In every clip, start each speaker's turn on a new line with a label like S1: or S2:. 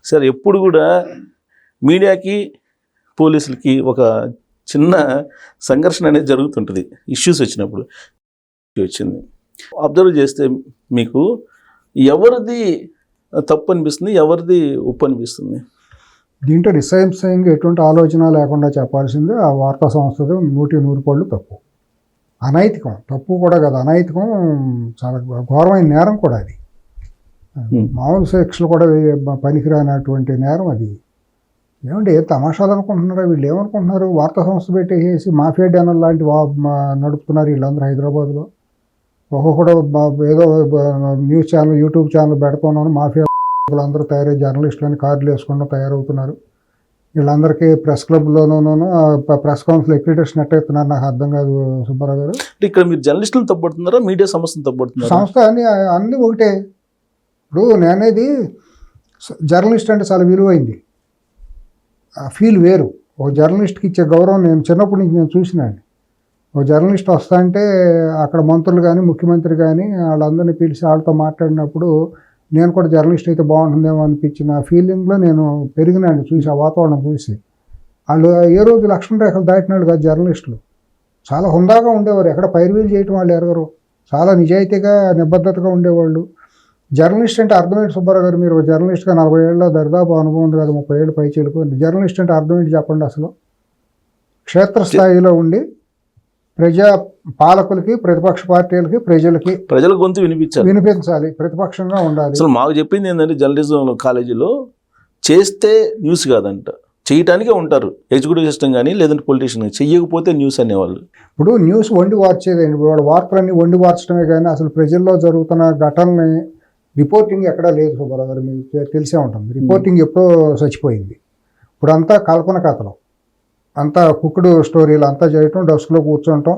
S1: Sir ఎప్పుడు కూడా మీడియాకి పోలీసులకి ఒక చిన్న సంఘర్షణ అనేది జరుగుతుంటుంది ఇష్యూస్ వచ్చినప్పుడు. వచ్చింది అబ్జర్వ్ చేస్తే మీకు ఎవరిది తప్పు అనిపిస్తుంది, ఎవరిది ఉప్పు అనిపిస్తుంది?
S2: దీంట్లో నిస్సంశయంగా ఎటువంటి ఆలోచన లేకుండా చెప్పాల్సిందే ఆ వార్తా సంస్థది 100% తప్పు. అనైతికం, తప్పు కూడా కదా, అనైతికం, చాలా ఘోరమైన నేరం కూడా అది. మామూలు శిక్షలు కూడా పనికిరానటువంటి నేరం అది. ఏమంటే ఏ తమాషాలు అనుకుంటున్నారా వీళ్ళు? ఏమనుకుంటున్నారు? వార్తా సంస్థ పెట్టేసి మాఫియా డ్యానల్ లాంటి నడుపుతున్నారు వీళ్ళందరూ హైదరాబాద్లో. ఒక్కొక్కడు ఏదో న్యూస్ ఛానల్, యూట్యూబ్ ఛానల్ పెడుతున్నాను, మాఫియా అందరూ తయారై జర్నలిస్టులని కార్డులు వేసుకుండా తయారవుతున్నారు. వీళ్ళందరికీ ప్రెస్ క్లబ్లోనూ ప్రెస్ కౌన్సిల్ అక్రిడిటేషన్ ఎట్టేస్తున్నారు, నాకు అర్థం కాదు సుబ్బారావు గారు.
S1: ఇక్కడ మీరు జర్నలిస్టులను తప్పడుతున్నారా, మీడియా సంస్థను తప్పడుతున్నారా?
S2: సంస్థ అన్నీ ఒకటే. ఇప్పుడు నేనేది జర్నలిస్ట్ అంటే చాలా విలువైంది, ఫీల్ వేరు. ఒక జర్నలిస్ట్కి ఇచ్చే గౌరవం నేను చిన్నప్పటి నుంచి నేను చూసినాను. ఒక జర్నలిస్ట్ వస్తా అంటే అక్కడ మంత్రులు కానీ ముఖ్యమంత్రి కానీ వాళ్ళందరినీ పిలిచి వాళ్ళతో మాట్లాడినప్పుడు నేను కూడా జర్నలిస్ట్ అయితే బాగుంటుందేమో అనిపించిన ఫీలింగ్లో నేను పెరిగినాను, చూసి ఆ వాతావరణం చూసి. వాళ్ళు ఏ రోజు లక్ష్మణ రేఖలు దాటినాడు కాదు జర్నలిస్టులు. చాలా హుందాగా ఉండేవారు, ఎక్కడ పైరువీలు చేయటం వాళ్ళు ఎరగరు, చాలా నిజాయితీగా నిబద్ధతగా ఉండేవాళ్ళు. జర్నలిస్ట్ అంటే అర్థమేంటి సుబ్బారావు గారు? మీరు జర్నలిస్ట్గా 40 ఏళ్ళలో దరిదాపు అనుభవం ఉంది కదా, 30 ఏళ్ళు పైచీలకు. జర్నలిస్ట్ అంటే అర్థమేంటి చెప్పండి అసలు? క్షేత్రస్థాయిలో ఉండి ప్రజా పాలకులకి, ప్రతిపక్ష పార్టీలకి, ప్రజల
S1: గొంతు
S2: వినిపించాలి, ప్రతిపక్షంగా ఉండాలి.
S1: అసలు మాకు చెప్పింది ఏంటంటే జర్నలిజం కాలేజీలో చేస్తే న్యూస్ కాదంట, చేయటానికే ఉంటారు ఎగ్జిక్యూటివ్ సిస్టమ్ కానీ లేదంటే పొలిటీషియన్, చెయ్యకపోతే న్యూస్ అనేవాళ్ళు.
S2: ఇప్పుడు న్యూస్ వండి వార్చేదండి, వాళ్ళ వార్తలన్నీ వండి వార్చడమే కానీ అసలు ప్రజల్లో జరుగుతున్న ఘటనని రిపోర్టింగ్ ఎక్కడా లేదు సుబ్బారావు గారు, మీకు తెలిసే ఉంటుంది. రిపోర్టింగ్ ఎప్పుడో చచ్చిపోయింది. ఇప్పుడు అంతా కల్పన కథలు, అంతా కుక్కుడు స్టోరీలు అంతా చేయటం, డస్క్లో కూర్చోవటం,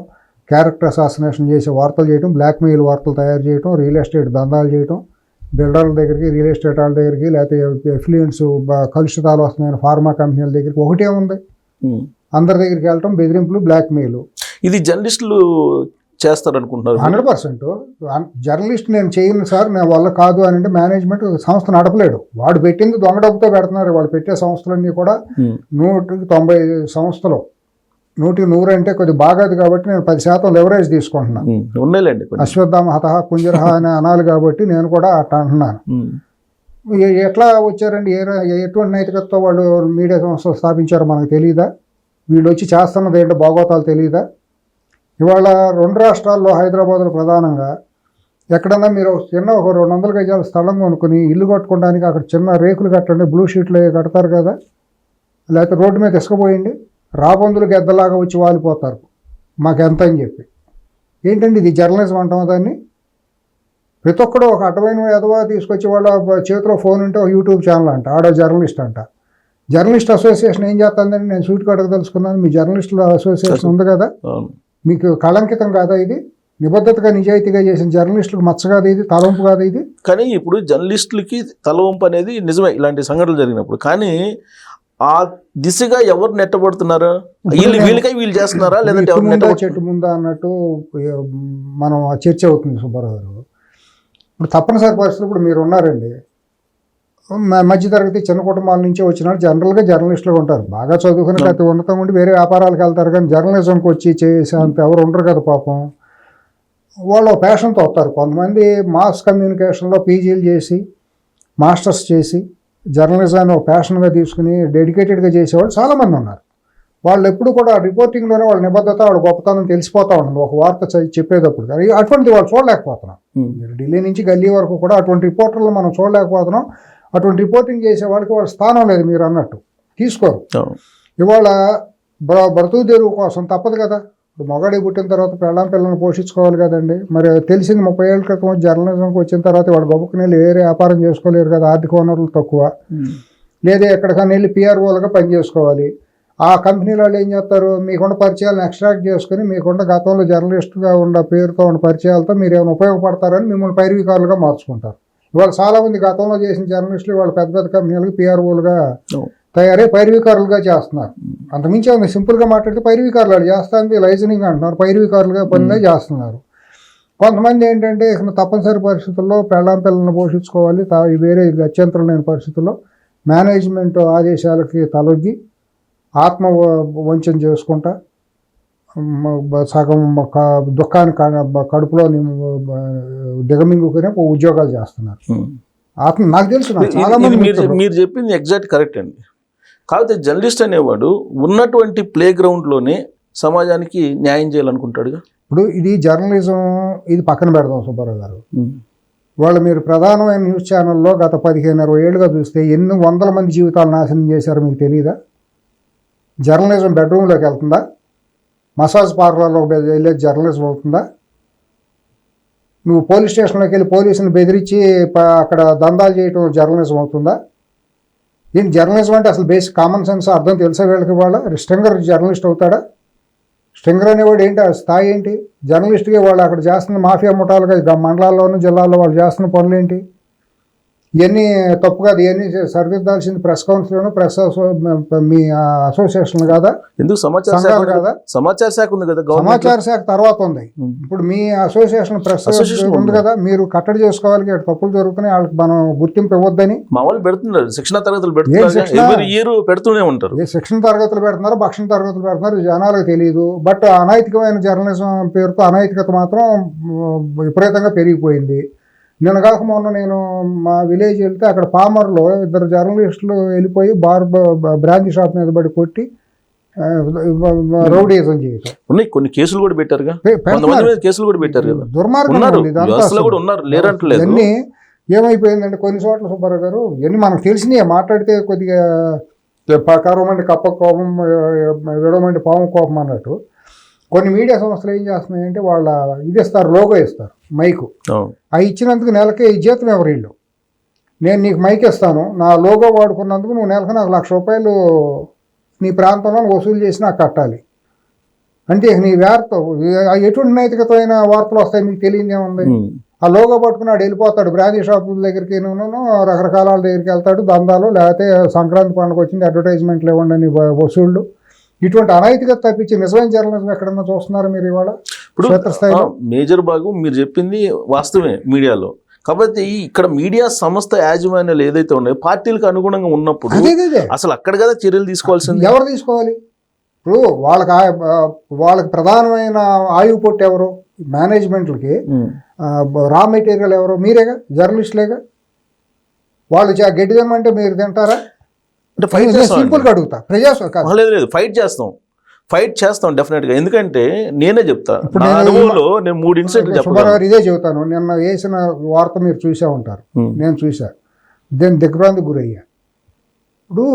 S2: క్యారెక్టర్ అసాసినేషన్ చేసే వార్తలు చేయటం, బ్లాక్మెయిల్ వార్తలు తయారు చేయటం, రియల్ ఎస్టేట్ దందాలు చేయటం, బిల్డర్ల దగ్గరికి, రియల్ ఎస్టేట్ వాళ్ళ దగ్గరికి, లేకపోతే ఎఫ్లూయెన్స్ కలుషితాలు వస్తున్నాయని ఫార్మా కంపెనీల దగ్గరికి, ఒకటే ఉంది, అందరి దగ్గరికి వెళ్ళటం, బెదిరింపులు, బ్లాక్మెయిల్.
S1: ఇది జర్నలిస్టులు చేస్తారనుకుంటున్నారు?
S2: 100%. జర్నలిస్ట్ నేను చేయను సార్, నా వల్ల కాదు అని అంటే మేనేజ్మెంట్ సంస్థ నడపలేడు. వాడు పెట్టింది దొంగ డబ్బుతో పెడుతున్నారు. వాళ్ళు పెట్టే సంస్థలన్నీ కూడా 190 సంస్థలు 100 అంటే కొద్ది బాగాది కాబట్టి నేను 10% లెవరేజ్ తీసుకుంటున్నాను.
S1: ఉన్నాయిలేండి,
S2: అశ్వత్థామ హతహ కుంజరహ అని అనాలి కాబట్టి నేను కూడా అట్లా అంటున్నాను. ఎట్లా వచ్చారండి? ఎటువంటి నైతికతతో వాళ్ళు మీడియా సంస్థ స్థాపించారో మనకు తెలియదా? వీళ్ళు వచ్చి చేస్తున్నది ఏంటో బాగోతాలు తెలియదా? ఇవాళ 2 రాష్ట్రాల్లో, హైదరాబాద్లో ప్రధానంగా ఎక్కడన్నా మీరు చిన్న ఒక 200 గజాల స్థలం కొనుక్కుని ఇల్లు కట్టుకోవడానికి అక్కడ చిన్న రేకులు కట్టండి, బ్లూ షీట్లు కడతారు కదా, లేకపోతే రోడ్డు మీద ఇసుకపోయింది, రాబందులు గెద్దలాగా వచ్చి వాలిపోతారు మాకెంత అని చెప్పి. ఏంటండి ఇది జర్నలిజం అంటాం దాన్ని? ప్రతి ఒక్కడు ఒక అటవైన ఎదవా తీసుకొచ్చి వాళ్ళ చేతిలో ఫోన్ ఉంటే ఒక యూట్యూబ్ ఛానల్ అంట, ఆడో జర్నలిస్ట్ అంట. జర్నలిస్ట్ అసోసియేషన్ ఏం చేస్తుందని నేను సూట్ కడక తెలుసుకున్నాను. మీ జర్నలిస్టుల అసోసియేషన్ ఉంది కదా, మీకు కళంకితం కాదా ఇది? నిబద్ధతగా నిజాయితీగా చేసిన జర్నలిస్టులకు మచ్చ కాదు ఇది? తలవంపు కాదు ఇది?
S1: కానీ ఇప్పుడు జర్నలిస్టులకి తలవంపు అనేది నిజమే ఇలాంటి సంఘటనలు జరిగినప్పుడు. కానీ ఆ దిశగా ఎవరు నెట్టబడుతున్నారు? వీళ్ళకై వీళ్ళు చేస్తున్నారా లేదంటే
S2: చెట్టు ముందా అన్నట్టు మనం చర్చ అవుతుంది సుబ్బారావు గారు. ఇప్పుడు తప్పనిసరి పరిస్థితులు ఇప్పుడు మీరు ఉన్నారండి, మధ్యతరగతి చిన్న కుటుంబాల నుంచే వచ్చిన జనరల్గా జర్నలిస్టులుగా ఉంటారు. బాగా చదువుకుని లేకపోతే ఉన్నతంగా ఉండి వేరే వ్యాపారాలకు వెళ్తారు, కానీ జర్నలిజంకి వచ్చి చేసేంత ఎవరు ఉండరు కదా పాపం. వాళ్ళు ప్యాషన్తో వస్తారు. కొంతమంది మాస్ కమ్యూనికేషన్లో పీజీలు చేసి, మాస్టర్స్ చేసి, జర్నలిజాన్ని ఒక ప్యాషన్గా తీసుకుని డెడికేటెడ్గా చేసేవాళ్ళు చాలామంది ఉన్నారు. వాళ్ళు ఎప్పుడు కూడా రిపోర్టింగ్లోనే వాళ్ళ నిబద్ధత, వాళ్ళ గొప్పతనం తెలిసిపోతూ ఉంటుంది ఒక వార్త చెప్పేటప్పుడు. కానీ అటువంటిది వాళ్ళు చూడలేకపోతున్నాం. ఢిల్లీ నుంచి గల్లీ వరకు కూడా అటువంటి రిపోర్టర్లు మనం చూడలేకపోతున్నాం. అటువంటి రిపోర్టింగ్ చేసే వాళ్ళకి వాళ్ళ స్థానం లేదు, మీరు అన్నట్టు తీసుకోరు. ఇవాళ బ్రతుకు తెరువు కోసం తప్పదు కదా. ఇప్పుడు మొగాడి పుట్టిన తర్వాత పిల్లల్ని పోషించుకోవాలి కదండి. మరి తెలిసింది 30 ఏళ్ళ క్రితం జర్నలిజంకి వచ్చిన తర్వాత వాళ్ళు గొప్పకుని వెళ్ళి వేరే వ్యాపారం చేసుకోలేరు కదా, ఆర్థిక వనరులు తక్కువ, లేదా ఎక్కడికన్నా వెళ్ళి పిఆర్ఓలుగా పనిచేసుకోవాలి. ఆ కంపెనీల వాళ్ళు ఏం చేస్తారు, మీకున్న పరిచయాలను ఎక్స్ట్రాక్ట్ చేసుకుని మీకున్న గతంలో జర్నలిస్టుగా ఉన్న పేరుతో ఉన్న పరిచయాలతో మీరు ఏమైనా ఉపయోగపడతారని మిమ్మల్ని పైరవీకారులుగా మార్చుకుంటారు. ఇవాళ చాలామంది గతంలో చేసిన జర్నలిస్టులు వాళ్ళు పెద్ద పెద్ద కంపెనీలకు పిఆర్ఓలుగా తయారై పైరవీకారులుగా చేస్తున్నారు. అంతమించి ఉంది, సింపుల్గా మాట్లాడితే పైరవీకారులు చేస్తుంది, లైజనింగ్ అంటున్నారు, పైరవీకారులుగా పనిగా చేస్తున్నారు. కొంతమంది ఏంటంటే తప్పనిసరి పరిస్థితుల్లో పిల్లల్ని పోషించుకోవాలి, వేరే గత్యంతరం లేని పరిస్థితుల్లో మేనేజ్మెంట్ ఆదేశాలకి తలొగ్గి ఆత్మ వంచన చేసుకుంటా సగం దుఃఖాన్ని కడుపులో దిగమింగుకునే ఉద్యోగాలు చేస్తున్నారు. ఆత్మ నాకు తెలుసు, చాలా మంది
S1: మీరు చెప్పింది ఎగ్జాక్ట్ కరెక్ట్ అండి. కాకపోతే జర్నలిస్ట్ అనేవాడు ఉన్నటువంటి ప్లే గ్రౌండ్లోనే సమాజానికి న్యాయం చేయాలనుకుంటాడుగా.
S2: ఇప్పుడు ఇది జర్నలిజం, ఇది పక్కన పెడదాం సుబ్బారావు గారు. వాళ్ళు మీరు ప్రధానమైన న్యూస్ ఛానల్లో గత 15-20 ఏళ్ళుగా చూస్తే ఎన్ని వందల మంది జీవితాలు నాశనం చేశారో మీకు తెలియదా? జర్నలిజం బెడ్రూమ్లోకి వెళ్తుందా? మసాజ్ పార్లర్లో వెళ్ళేది జర్నలిజం అవుతుందా? నువ్వు పోలీస్ స్టేషన్లోకి వెళ్ళి పోలీసుని బెదిరించి అక్కడ దందాలు చేయటం జర్నలిజం అవుతుందా? ఏంటి జర్నలిజం అంటే అసలు బేసిక్ కామన్ సెన్స్ అర్థం తెలిసే వీళ్ళకి వాళ్ళ స్ట్రింగర్ జర్నలిస్ట్ అవుతాడా? స్ట్రింగర్ అనేవాడు ఏంటి, ఆ స్థాయి ఏంటి? జర్నలిస్ట్గా వాళ్ళు అక్కడ చేస్తున్న మాఫియా ముఠాలుగా మండలాల్లోనూ జిల్లాల్లో వాళ్ళు చేస్తున్న పనులు ఏంటి? ఇవన్నీ తప్పు కాదు, ఇవన్నీ సరిదిద్దాల్సింది ప్రెస్ కౌన్సిల్, ప్రెస్ మీ అసోసియేషన్ కాదా?
S1: ఎందుకు సమాచార శాఖ ఉంది కదా,
S2: సమాచార శాఖ తర్వాత ఉంది. ఇప్పుడు మీ అసోసియేషన్ ప్రెస్ ఉంది కదా, మీరు కట్టడి చేసుకోవాలి. తప్పులు జరుగుతున్నాయి, వాళ్ళకి మనం గుర్తింపు ఇవ్వద్దని
S1: మా వాళ్ళు పెడుతున్నారు. శిక్షణ తరగతులు పెడుతూనే ఉంటారు.
S2: శిక్షణ తరగతులు పెడుతున్నారు, భక్షణ తరగతులు పెడుతున్నారు, జనాలకు తెలియదు. బట్ అనైతికమైన జర్నలిజం పేరుతో అనైతికత మాత్రం విపరీతంగా పెరిగిపోయింది. నిన్న కాక మొన్న నేను మా విలేజ్ వెళ్తే అక్కడ పామర్లో 2 జర్నలిస్టులు వెళ్ళిపోయి బ్రాంచీ షాప్ మీద పడి కొట్టి రౌడీజం చేయటం.
S1: ఉన్నాయి కొన్ని కేసులు కూడా పెట్టారుగా, కేసులు కూడా పెట్టారు కదా.
S2: దుర్మార్గం
S1: ఇవన్నీ
S2: ఏమైపోయిందంటే కొన్ని చోట్ల సుబ్బారావు గారు ఇవన్నీ మనకు తెలిసినాయి. మాట్లాడితే కొద్దిగా కరవమంటే కప్ప కోపం, విడవమంటే పాము కోపం అన్నట్టు కొన్ని మీడియా సంస్థలు ఏం చేస్తున్నాయంటే వాళ్ళ ఇది ఇస్తారు, లోగో ఇస్తారు, మైకు. అవి ఇచ్చినందుకు నెలకే ఈ జీతం ఎవరు వీళ్ళు, నేను నీకు మైక్ ఇస్తాను, నా లోగో వాడుకున్నందుకు నువ్వు నెలకు నాకు ₹1,00,000 నీ ప్రాంతంలో వసూలు చేసి నాకు కట్టాలి అంటే నీ వార్త ఎటువంటి నైతికతమైన వార్తలు వస్తాయి మీకు తెలియదు ఏముంది. ఆ లోగో పట్టుకున్నాడు వెళ్ళిపోతాడు బ్రాంచీ షాపుల దగ్గరికి, రకరకాల వాళ్ళ దగ్గరికి వెళ్తాడు, దందాలు, లేకపోతే సంక్రాంతి పండుగ వచ్చింది అడ్వర్టైజ్మెంట్లు ఇవ్వండి అని వసూళ్ళు. ఇటువంటి అనైతికత తప్పించి నిజమైన జర్నలిజం ఎక్కడన్నా చూస్తున్నారు మీరు ఇవాళ?
S1: ఇప్పుడు మేజర్ భాగం మీరు చెప్పింది వాస్తవమే మీడియాలో. కాబట్టి ఇక్కడ మీడియా సంస్థ యాజమాన్యాలు ఏదైతే ఉన్నాయో పార్టీలకు అనుగుణంగా ఉన్నప్పుడు అసలు అక్కడ కదా చర్యలు తీసుకోవాల్సింది.
S2: ఎవరు తీసుకోవాలి? ఇప్పుడు వాళ్ళకి ప్రధానమైన ఆయువు పొట్టు ఎవరు? మేనేజ్మెంట్లకి రా మెటీరియల్ ఎవరు? మీరేగా, జర్నలిస్టులేగా. వాళ్ళు గడ్డి తినమంటే మీరు తింటారా? సింపుల్గా అడుగుతా.
S1: లేదు ఫైట్ చేస్తాం డెఫినెట్గా. ఎందుకంటే నేనే చెప్తా, నేను 3 ఇన్సిడెంట్లు చెప్తాను.
S2: ఇదే చెబుతాను. నిన్న వేసిన వార్త మీరు చూసే ఉంటారు, నేను చూసా. దిగ్భ్రాంతికి గురయ్యా. ఇప్పుడు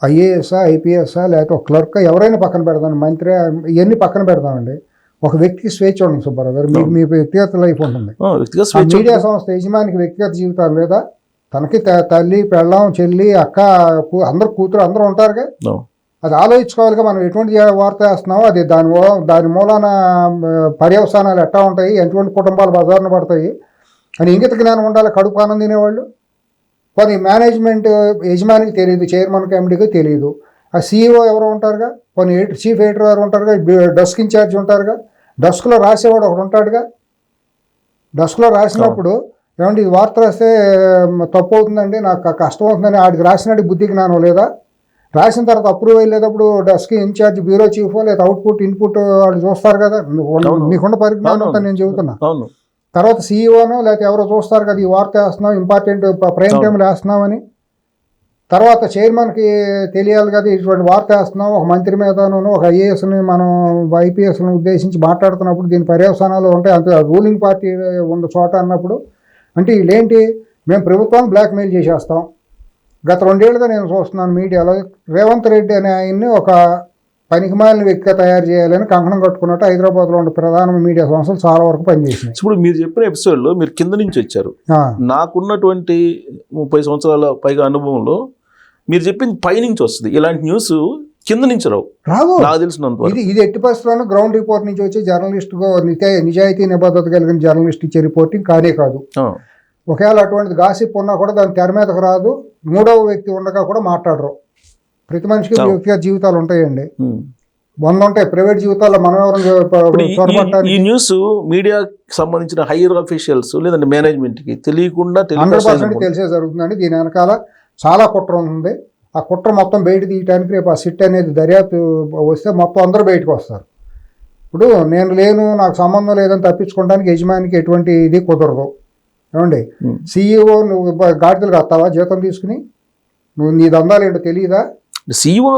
S2: ఐఏఎస్ఆ, ఐపీఎస్ఆ, లేకపోతే ఒక క్లర్క్ ఎవరైనా పక్కన పెడతాను, మంత్రి, ఇవన్నీ పక్కన పెడతామండి. ఒక వ్యక్తికి స్వేచ్ఛ ఉంటుంది సుబ్బారావు గారు. మీ వ్యక్తిగత లైఫ్ ఉంటుంది. మీడియా సంస్థ యజమానికి వ్యక్తిగత జీవితాలు లేదా? తనకి తల్లి, పెళ్ళాం, చెల్లి, అక్క, అందరు కూతురు అందరూ ఉంటారుగా. అది ఆలోచించుకోవాలిగా. మనం ఎటువంటి వార్త వేస్తున్నామో అది దాని మూలాన పర్యవసానాలు ఎట్టా ఉంటాయి, ఎటువంటి కుటుంబాలు బజారున పడతాయి అని ఇంగిత జ్ఞానం ఉండాలి. కడుపు ఆనందం తినేవాళ్ళు. కొన్ని మేనేజ్మెంట్ యజమానికి తెలియదు, చైర్మన్కి, ఎండీకి తెలియదు. ఆ సీఈఓ ఎవరు ఉంటారుగా, కొన్ని చీఫ్ ఎడిటర్ ఎవరు ఉంటారుగా, డెస్క్ ఇన్ఛార్జ్ ఉంటారుగా, డెస్క్లో రాసేవాడు ఒకడు ఉంటాడుగా. డెస్క్లో రాసినప్పుడు ఏమంటే ఇది వార్త రాస్తే తప్పు అవుతుందండి, నాకు కష్టం అవుతుందని ఆడికి రాసినట్టు బుద్ధి జ్ఞానం లేదా? రాసిన తర్వాత అప్రూవ్ అయ్యేటప్పుడు డెస్క్ ఇన్ఛార్జ్, బ్యూరో చీఫ్, లేదా అవుట్పుట్ ఇన్పుట్ వాళ్ళు చూస్తారు కదా. మీకున్న పరిజ్ఞానం అంతా నేను చెబుతున్నా. తర్వాత సీఈఓనో లేకపోతే ఎవరో చూస్తారు కదా, ఈ వార్త వేస్తున్నాం, ఇంపార్టెంట్ ప్రైమ్ టైంలో వేస్తున్నామని. తర్వాత చైర్మన్కి తెలియాలి కదా ఇటువంటి వార్త వేస్తున్నాం, ఒక మంత్రి మీదను, ఒక ఐఏఎస్ని మనం ఐపీఎస్ని ఉద్దేశించి మాట్లాడుతున్నప్పుడు దీని పర్యవసానాలు ఉంటాయి. అంత రూలింగ్ పార్టీ ఉన్న చోట అన్నప్పుడు అంటే వీళ్ళేంటి, మేము ప్రభుత్వాన్ని బ్లాక్మెయిల్ చేసేస్తాం. గత 2 ఏళ్ళుగా నేను చూస్తున్నాను మీడియాలో రేవంత్ రెడ్డి అనే ఆయన్ని ఒక పనికిమాలిన వ్యక్తిగా తయారు చేయాలని కంకణం కట్టుకున్నట్టు హైదరాబాద్లో ఉన్న ప్రధాన మీడియా సంస్థలు చాలా వరకు పనిచేసినాయి.
S1: ఇప్పుడు మీరు చెప్పిన ఎపిసోడ్లో మీరు కింద నుంచి వచ్చారు. నాకున్నటువంటి 30 సంవత్సరాల పైగా అనుభవంలో మీరు చెప్పింది పైనుంచి వస్తుంది. ఇలాంటి న్యూస్ కింద నుంచి రావు. నాకు తెలిసినంత
S2: ఇది ఎట్టి పరిస్థితుల్లో గ్రౌండ్ రిపోర్ట్ నుంచి వచ్చే జర్నలిస్టుగా నిజాయితీ నిబద్ధత కలిగిన జర్నలిస్ట్ ఇచ్చే రిపోర్టింగ్ కానే కాదు. ఒకవేళ అటువంటిది గాసిప్ ఉన్నా కూడా దాని తెర మీదకు రాదు. 3వ వ్యక్తి ఉండగా కూడా మాట్లాడరు. ప్రతి మనిషికి వ్యక్తిగత జీవితాలు ఉంటాయండి, 100 ఉంటాయి. ప్రైవేట్ జీవితాల్లో మనం ఎవరు
S1: ఈ న్యూస్ మీడియాకి సంబంధించిన హైయర్ అఫీషియల్స్ లేదంటే మేనేజ్మెంట్కి తెలియకుండా
S2: 100% తెలిసే జరుగుతుందండి. దీని వెనకాల చాలా కుట్ర ఉంది. ఆ కుట్ర మొత్తం బయట తీయడానికి రేపు ఆ సిట్ అనేది దర్యాప్తు వస్తే మొత్తం అందరూ బయటకు వస్తారు. ఇప్పుడు నేను లేను, నాకు సంబంధం లేదని తప్పించుకోవడానికి యజమానికి ఎటువంటి ఇది కుదరదు. ఏమండి, సీఈఓ నువ్వు గాడిదలు కత్తావా జీతం తీసుకుని? నువ్వు నీ దందాలు ఏంటో తెలియదా?
S1: సీఈఓ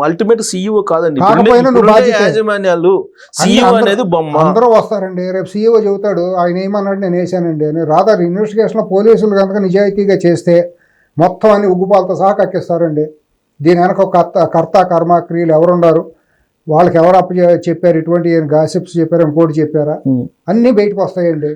S1: అల్టిమేట్ సీఈఓ కాదండి,
S2: కాకపోయినా నువ్వు బాధ్యత.
S1: యాజమాన్యాలు సీఈఓ అనేది బొమ్మ.
S2: అందరూ వస్తారండి. రేపు సీఈఓ చెబుతాడు ఆయన ఏమన్నాడు నేను వేసానండి అని. రాదర్ ఇన్వెస్టిగేషన్లో పోలీసులు కనుక నిజాయితీగా చేస్తే మొత్తం అన్ని ఉగ్గుపాలతో సహా కక్కిస్తారండి. దీని వెనక ఒక కర్త కర్మ క్రియలు ఎవరున్నారు, వాళ్ళకి ఎవరు చెప్పారు, ఇటువంటి గాసిప్స్ చెప్పారు, ఇంకోటి చెప్పారా, అన్నీ బయటకు వస్తాయండి.